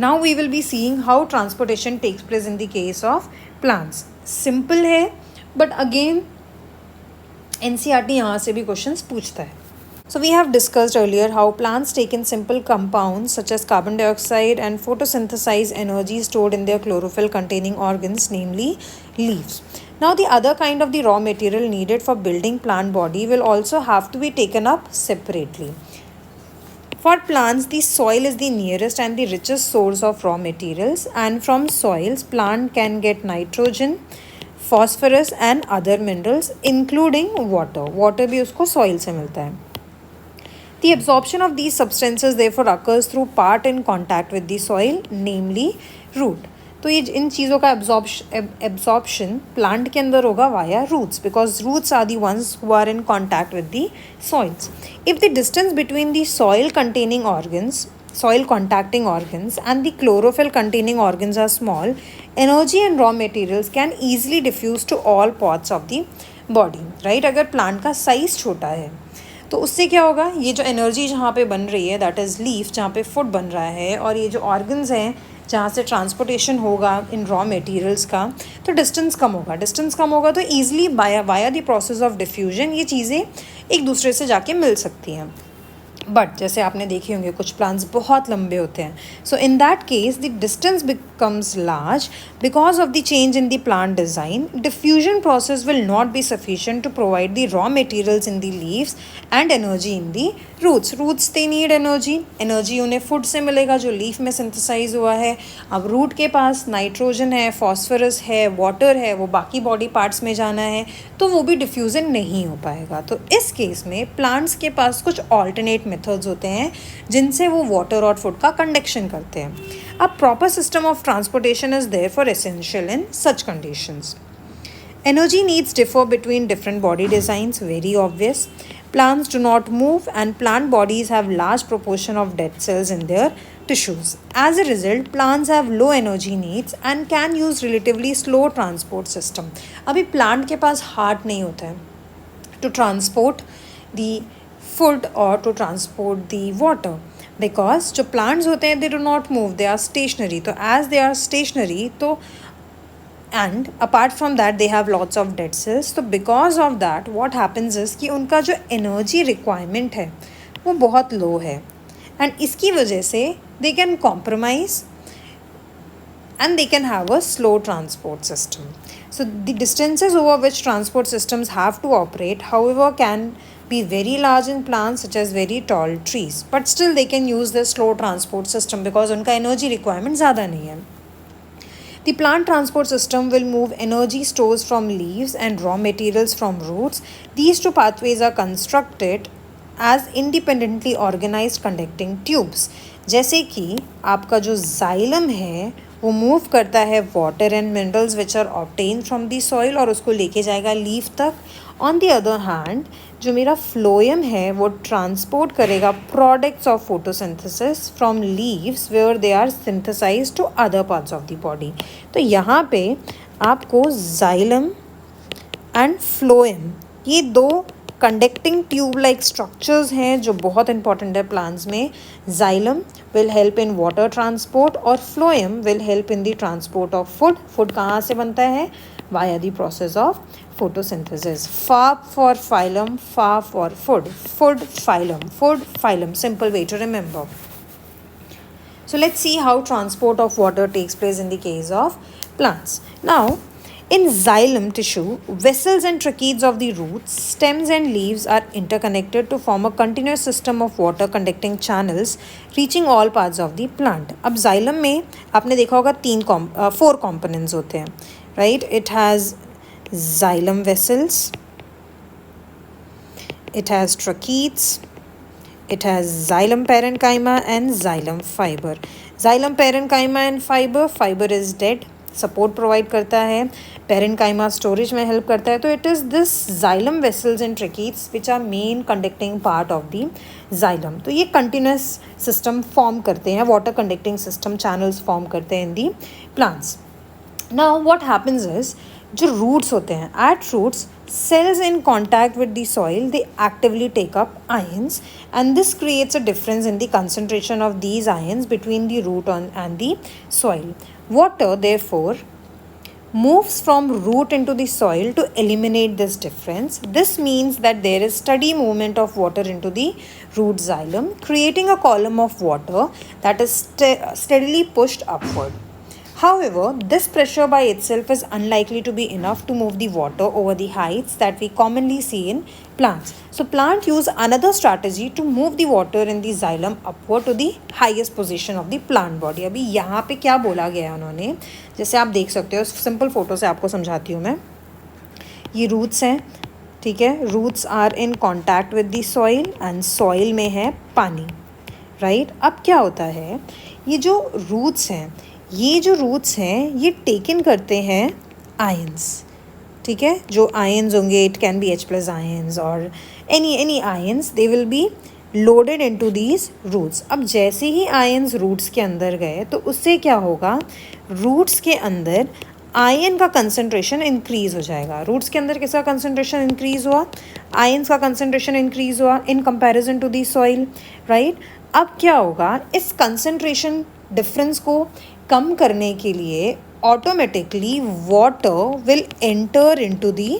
Now we will be seeing how transportation takes place in the case of plants. Simple है, but again NCERT यहाँ से भी questions पूछता है. So we have discussed earlier how plants take in simple compounds such as carbon dioxide and photosynthesize energy stored in their chlorophyll containing organs, namely leaves. Now the other kind of the raw material needed for building plant body will also have to be taken up separately. For plants, the soil is the nearest and the richest source of raw materials, and from soils, plant can get nitrogen, phosphorus and other minerals including water. Water भी उसको soil से मिलता है. The absorption of these substances therefore occurs through part in contact with the soil, namely root. तो ये इन चीज़ों का absorption plant के अंदर होगा via roots, because roots are the ones who are in contact with the soils. If the distance between the soil containing organs, soil contacting organs and the chlorophyll containing organs are small, energy and raw materials can easily diffuse to all parts of the body, right? अगर plant का size छोटा है तो उससे क्या होगा, ये जो एनर्जी जहाँ पे बन रही है दैट इज़ लीफ, जहाँ पे फूड बन रहा है, और ये जो ऑर्गन्स हैं जहाँ से ट्रांसपोर्टेशन होगा इन रॉ मटेरियल्स का, तो डिस्टेंस कम होगा तो easily via the process of diffusion ये चीज़ें एक दूसरे से जाके मिल सकती हैं. बट जैसे आपने देखे होंगे कुछ प्लांट्स बहुत लंबे होते हैं. So in that case the distance becomes large because of the change in the plant design. Diffusion process will not be sufficient to provide the raw materials in the leaves and energy in the roots they need energy उन्हें food से मिलेगा जो leaf में synthesise हुआ है. अब root के पास nitrogen है, फॉस्फोरस है, वाटर है, वो बाकी बॉडी पार्ट्स में जाना है तो वो भी डिफ्यूज़न नहीं हो पाएगा. तो इस केस में प्लांट्स के पास कुछ ऑल्टरनेट मेथड्स होते हैं जिनसे वो वाटर और फूड का कंडक्शन करते हैं. अब proper system of transportation is there for essential in such conditions. Energy needs differ between different body designs, very obvious. Plants do not move and plant bodies have large proportion of dead cells in their tissues. As a result, plants have low energy needs and can use relatively slow transport system. अभी plant के पास heart नहीं होता है to transport the food or to transport the water. Because जो plants होते हैं they do not move, they are stationary. तो as they are stationary तो and apart from that they have lots of dead cells. तो because of that what happens is कि उनका जो energy requirement है वो बहुत low है, and इसकी वजह से they can compromise and they can have a slow transport system. So the distances over which transport systems have to operate, however, can be very large in plants such as very tall trees, but still they can use the slow transport system because उनका energy requirement ज़्यादा नहीं है. The plant transport system will move energy stores from leaves and raw materials from roots. These two pathways are constructed as independently organized conducting tubes. जैसे कि आपका जो xylem है वो मूव करता है water and minerals which are obtain from the soil और उसको लेके जाएगा लीफ तक. ऑन दी अदर हैंड जो मेरा फ्लोएम है वो ट्रांसपोर्ट करेगा products of photosynthesis from leaves where they are synthesized to other parts of the body. तो यहाँ पे आपको जाइलम एंड फ्लोएम ये दो कंडक्टिंग ट्यूब लाइक स्ट्रक्चर्स हैं जो बहुत इंपॉर्टेंट है प्लांट्स में. Xylem will help in water transport और phloem will help in the transport of food. Food कहाँ से बनता है? Via the process of photosynthesis. Fa for phylum, fa for food. Food, phylum. Simple way to remember. So let's see how transport of water takes place in the case of plants. Now, in xylem tissue, vessels and tracheids of the roots, stems and leaves are interconnected to form a continuous system of water conducting channels reaching all parts of the plant. अब xylem में आपने देखा होगा 4 components होते हैं, right? It has xylem vessels, it has tracheids, it has xylem parenchyma and xylem fiber. Xylem parenchyma and fiber is dead, support provide करता है, parenchyma storage में हेल्प करता है. तो it is this xylem vessels and tracheids which are main conducting part of the xylem. तो ये continuous system form करते हैं, water conducting system channels form करते हैं in the plants. Now what happens is जो रूट्स होते हैं, at roots cells in contact with the soil, they actively take up ions, and this creates a difference in the concentration of these ions between the root and the soil. Water therefore moves from root into the soil to eliminate this difference. This means that there is steady movement of water into the root xylem, creating a column of water that is steadily pushed upward. However, this pressure by itself is unlikely to be enough to move the water over the heights that we commonly see in plants. So plants use another strategy to move the water in the xylem upward to the highest position of the plant body. अभी यहाँ पे क्या बोला गया उन्होंने, जैसे आप देख सकते हो, सिंपल फोटो से आपको समझाती हूँ मैं. ये रूट्स हैं, ठीक है. Roots are in contact with the soil and soil में है पानी, राइट. अब क्या होता है, ये जो रूट्स हैं ये टेकन करते हैं आयंस, ठीक है. जो आयंस होंगे, it can be H+ ions और any ions, they will be loaded into these roots. अब जैसे ही आयंस रूट्स के अंदर गए तो उससे क्या होगा, रूट्स के अंदर आयन का कंसंट्रेशन इंक्रीज हो जाएगा. रूट्स के अंदर किसका कंसंट्रेशन इंक्रीज हुआ, आयंस का कंसंट्रेशन इंक्रीज हुआ in comparison to the soil, right. अब क्या होगा, इस कंसंट्रेशन डिफरेंस को कम करने के लिए automatically water will enter into the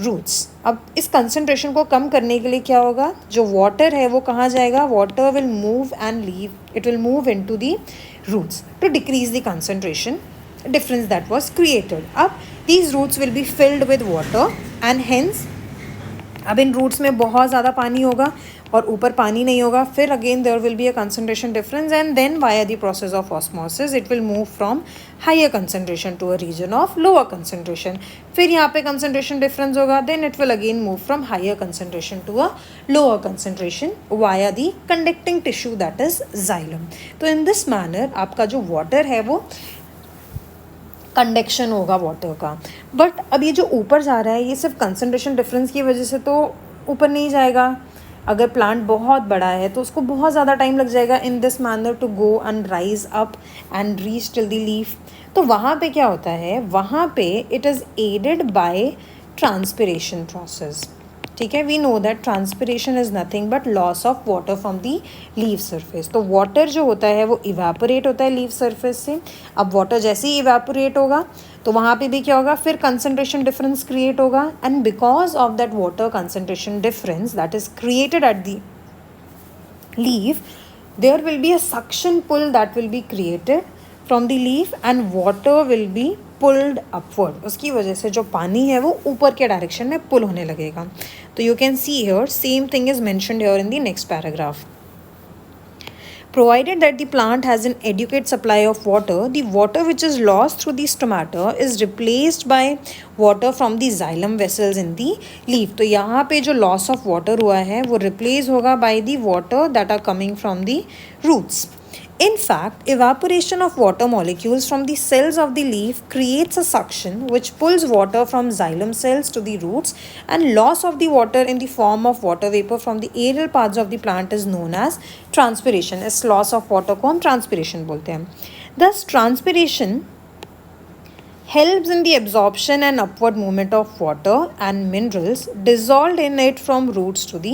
roots. अब इस कंसंट्रेशन को कम करने के लिए क्या होगा, जो वाटर है वो कहाँ जाएगा, water will move and leave, it will move into the roots to decrease the concentration difference that was created. अब these roots will be filled with water and hence अब इन रूट्स में बहुत ज़्यादा पानी होगा और ऊपर पानी नहीं होगा. फिर again there will be a concentration difference and then via the process of osmosis it will move from higher concentration to a region of lower concentration. फिर यहाँ पे कंसंट्रेशन डिफरेंस होगा, then it will again move from higher concentration to a lower concentration via the conducting tissue that is xylem. तो in this manner आपका जो water है वो conduction होगा वाटर का. बट अब ये जो ऊपर जा रहा है ये सिर्फ कंसंट्रेशन डिफरेंस की वजह से तो ऊपर नहीं जाएगा. अगर प्लांट बहुत बड़ा है तो उसको बहुत ज़्यादा टाइम लग जाएगा in this manner to go and rise up and reach till the leaf. तो वहाँ पे क्या होता है, वहाँ पे it is added by transpiration process, ठीक है. We know that transpiration is nothing but loss of water from the leaf surface. तो वाटर जो होता है वो इवेपोरेट होता है लीफ सरफेस से. अब वाटर जैसे ही इवेपोरेट होगा तो वहाँ पे भी क्या होगा, फिर कंसंट्रेशन डिफरेंस क्रिएट होगा and because of that water concentration difference that is created at the leaf, there will be a suction pull that will be created from the leaf and water will be pulled upward. उसकी वजह से जो पानी है वो ऊपर के direction में पुल होने लगेगा. तो you can see here same thing is mentioned here in the next paragraph. Provided that the plant has an adequate supply of water, the water which is lost through the stomata is replaced by water from the xylem vessels in the leaf. तो यहाँ पे जो loss of water हुआ है वो replace होगा by the water that are coming from the roots. In fact, evaporation of water molecules from the cells of the leaf creates a suction which pulls water from xylem cells to the roots, and loss of the water in the form of water vapor from the aerial parts of the plant is known as transpiration. इस loss of water को हम transpiration बोलते हैं. Thus, transpiration helps in the absorption and upward movement of water and minerals dissolved in it from roots to the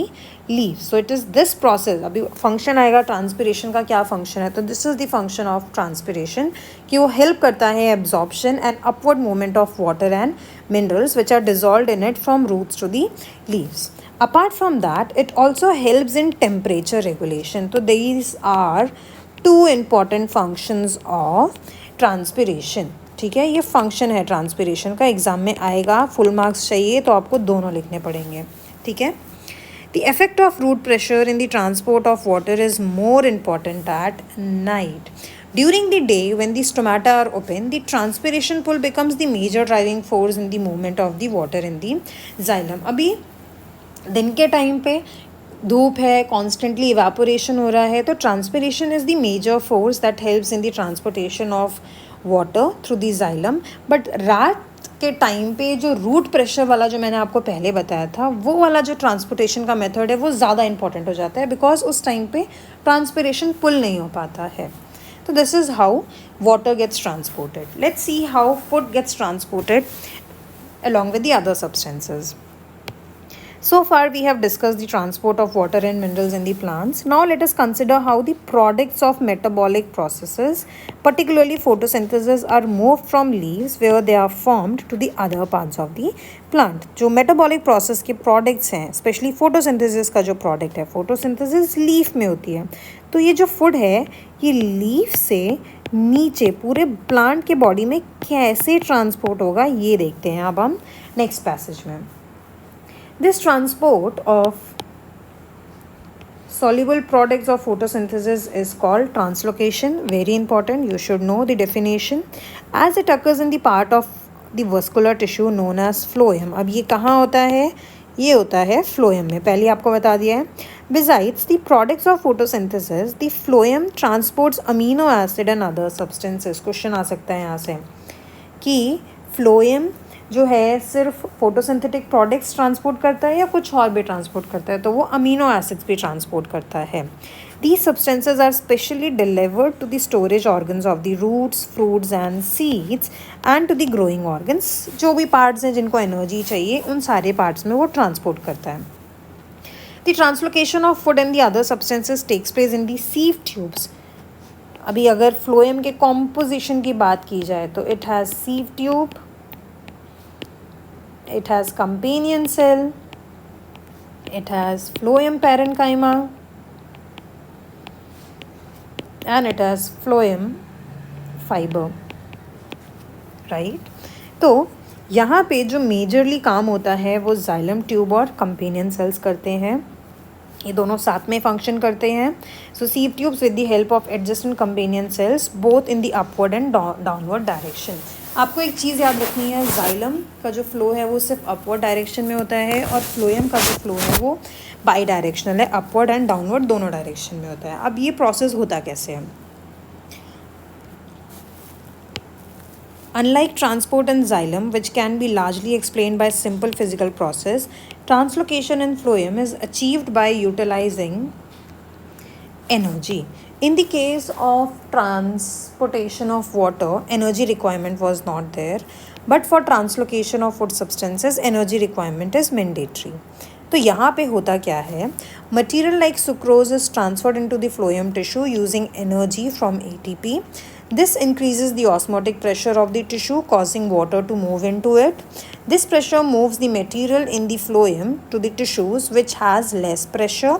leaves. So it is this process. अभी function आएगा transpiration का क्या function है, तो this is the function of transpiration कि वो help करता है absorption and upward movement of water and minerals which are dissolved in it from roots to the leaves. Apart from that, it also helps in temperature regulation. So these are two important functions of transpiration. ठीक है, ये function है transpiration का. Exam में आएगा, full marks चाहिए तो आपको दोनों लिखने पड़ेंगे, ठीक है. The effect of root pressure in the transport of water is more important at night. During the day, when the stomata are open, the transpiration pull becomes the major driving force in the movement of the water in the xylem. अभी दिन के time पे धूप है, constantly evaporation हो रहा है, तो transpiration is the major force that helps in the transportation of water through the xylem. But रात के टाइम पे जो रूट प्रेशर वाला जो मैंने आपको पहले बताया था, वो वाला जो ट्रांसपोर्टेशन का मेथड है वो ज़्यादा इंपॉर्टेंट हो जाता है बिकॉज उस टाइम पे ट्रांसपिरेशन पुल नहीं हो पाता है. तो this is how water gets transported. Let's see how food gets transported along with the other substances. So far we have discussed the transport of water and minerals in the plants. Now let us consider how the products of metabolic processes, particularly photosynthesis, are moved from leaves where they are formed to the other parts of the plant. जो metabolic process के products हैं, especially photosynthesis का जो product है, photosynthesis leaf में होती है. तो ये जो food है ये leaf से नीचे पूरे प्लांट के बॉडी में कैसे ट्रांसपोर्ट होगा ये देखते हैं अब हम नेक्स्ट पैसेज में. This transport of soluble products of photosynthesis is called translocation. Very important, you should know the definition. As it occurs in the part of the vascular tissue known as phloem. अब ये कहाँ होता है? ये होता है phloem में, पहले आपको बता दिया है. Besides the products of photosynthesis, the phloem transports amino acid and other substances. Question आ सकता है यहाँ से कि phloem जो है सिर्फ फोटोसिंथेटिक प्रोडक्ट्स ट्रांसपोर्ट करता है या कुछ और भी ट्रांसपोर्ट करता है. तो वो अमीनो एसिड्स भी ट्रांसपोर्ट करता है. These substances are specially delivered to the storage organs of the roots, fruits and seeds and to the growing organs. जो भी पार्ट्स हैं जिनको एनर्जी चाहिए उन सारे पार्ट्स में वो ट्रांसपोर्ट करता है. The translocation of food and the other substances takes place in the sieve tubes. अभी अगर फ्लोएम के कॉम्पोजिशन की बात की जाए तो it has sieve tube, it has companion cell, it has phloem parenchyma and it has phloem fiber, right? तो यहाँ पे जो मेजरली काम होता है वो जाइलम ट्यूब और कंपेनियन सेल्स करते हैं. ये दोनों साथ में फंक्शन करते हैं. So sieve tubes with the help of adjacent companion cells both in the upward and downward direction. आपको एक चीज़ याद रखनी है, जाइलम का जो फ्लो है वो सिर्फ अपवर्ड डायरेक्शन में होता है और फ्लोएम का जो फ्लो है वो बाई डायरेक्शनल है, अपवर्ड एंड डाउनवर्ड दोनों डायरेक्शन में होता है. अब ये प्रोसेस होता कैसे है? Unlike transport in xylem, which can be largely explained by simple physical process, translocation in phloem is achieved by utilizing energy. In the case of transportation of water, energy requirement was not there, but for translocation of food substances, energy requirement is mandatory. तो यहाँ पे होता क्या है? Material like sucrose is transferred into the phloem tissue using energy from ATP. This increases the osmotic pressure of the tissue, causing water to move into it. This pressure moves the material in the phloem to the tissues which has less pressure.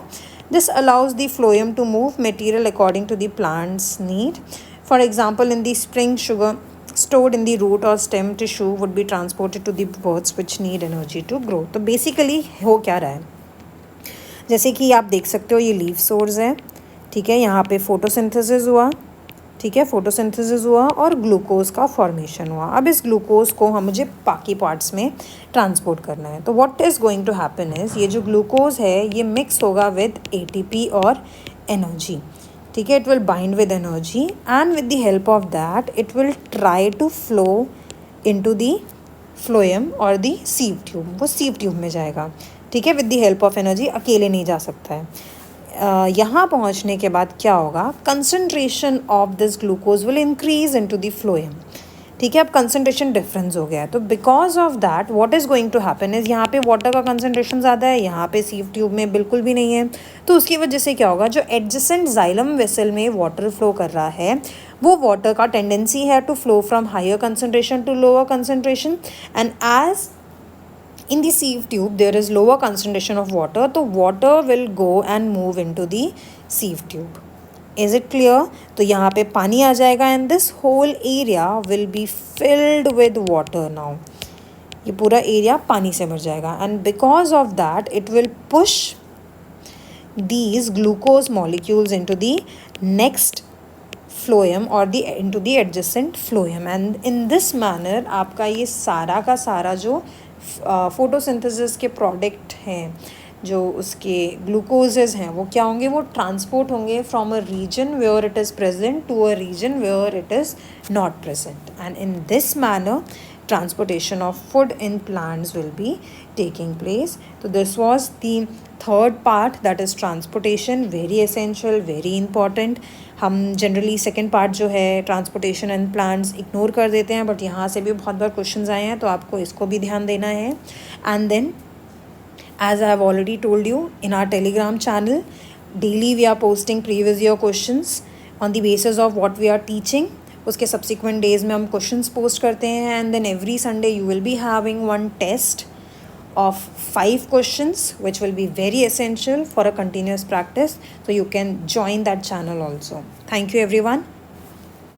This allows the phloem to move material according to the plant's need. For example, in the spring, sugar stored in the root or stem tissue would be transported to the roots which need energy to grow. तो basically हो क्या रहा है? जैसे कि आप देख सकते हो ये लीफ सोर्स है, ठीक है. यहाँ पे फोटोसिंथेसिस हुआ, ठीक है, फोटोसिंथेसिस हुआ और ग्लूकोज का फॉर्मेशन हुआ. अब इस ग्लूकोज को हम मुझे बाकी पार्ट्स में ट्रांसपोर्ट करना है. तो what is going to happen is ये जो ग्लूकोज है ये मिक्स होगा विद एटीपी और एनर्जी, ठीक है. It will bind with energy and with the help of that it will try to flow into the phloem और द सीव ट्यूब. वो सीव ट्यूब में जाएगा, ठीक है, with the help of energy. अकेले नहीं जा सकता है. यहाँ पहुँचने के बाद क्या होगा? Concentration of this glucose will increase into the phloem, ठीक है. अब कंसनट्रेशन डिफरेंस हो गया है. तो because of that what is going to happen is यहाँ पे वाटर का कंसनट्रेशन ज़्यादा है, यहाँ पे सीव ट्यूब में बिल्कुल भी नहीं है. तो उसकी वजह से क्या होगा? जो एडजेसेंट जाइलम वेसल में वाटर फ्लो कर रहा है वो वाटर का टेंडेंसी है to flow from higher concentration to lower concentration. And as in the sieve tube there is lower concentration of water, so water will go and move into the sieve tube. Is it clear? तो यहाँ पे पानी आ जाएगा and this whole area will be filled with water now. ये पूरा area पानी से भर जाएगा and because of that it will push these glucose molecules into the next phloem or the into the adjacent phloem and in this manner आपका ये सारा का सारा जो फोटोसिंथेसिस के प्रोडक्ट हैं, जो उसके ग्लूकोजेज हैं, वो क्या होंगे? वो ट्रांसपोर्ट होंगे from a region where it is present to a region where it is not present and in this manner transportation of food in plants will be taking place. So this was the third part, that is transportation. Very essential, very important. हम generally second part जो है transportation and plants ignore कर देते हैं, but यहाँ से भी बहुत बार क्वेश्चंस आए हैं तो आपको इसको भी ध्यान देना है. And then As I have already told you, in our Telegram channel, daily we are posting previous year questions on the basis of what we are teaching. उसके subsequent days में हम questions post करते हैं, and then every Sunday you will be having one test of 5 questions which will be very essential for a continuous practice. So you can join that channel also. Thank you everyone.